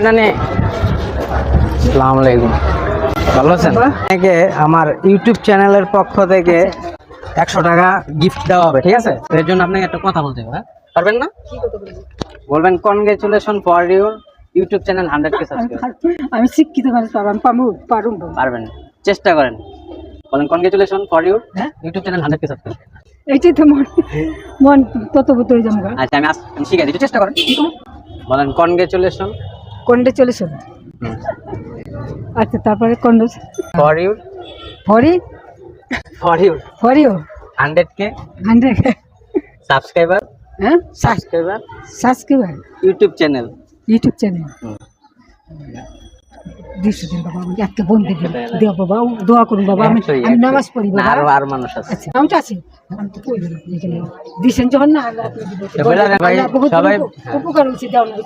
নানি আসসালামু আলাইকুম, ভালো আছেন? আপনাকে আমার ইউটিউব চ্যানেলের পক্ষ থেকে 100 টাকা গিফট দেওয়া হবে, ঠিক আছে? এর জন্য আপনাকে একটা কথা বলতে হবে, পারবেন না? বলবেন congratulation for your YouTube channel 100K subscriber. আমি শিক্ষিত মানুষ, পারুম। পারবেন, চেষ্টা করেন। বলেন congratulation for your YouTube channel 100K subscriber. এইটাই তো মন তত বুত হয়ে যাবো। আচ্ছা, আমি শিখাই দিচ্ছি, চেষ্টা করেন। বলেন কনগ্রাচুলেশন কন্ডেচুলেশন। আচ্ছা, তারপরে ফর ইউর ফরি ফর ইউর 100K 100 সাবস্ক্রাইবার, হ্যাঁ সাবস্ক্রাইবার ইউটিউব চ্যানেল। দিশে দিন বাবা, আমি একটা বন্ধু দেও বাবা, দোয়া করুন বাবা। আমি নামাজ পড়ি বাবা। আর মানুষ আছে। আচ্ছা, আমি তো আছি, আমি তো কই দিছেন যখন না, আল্লাহ আপনাকে সবাই উপকার হয়েছে, দেওয়া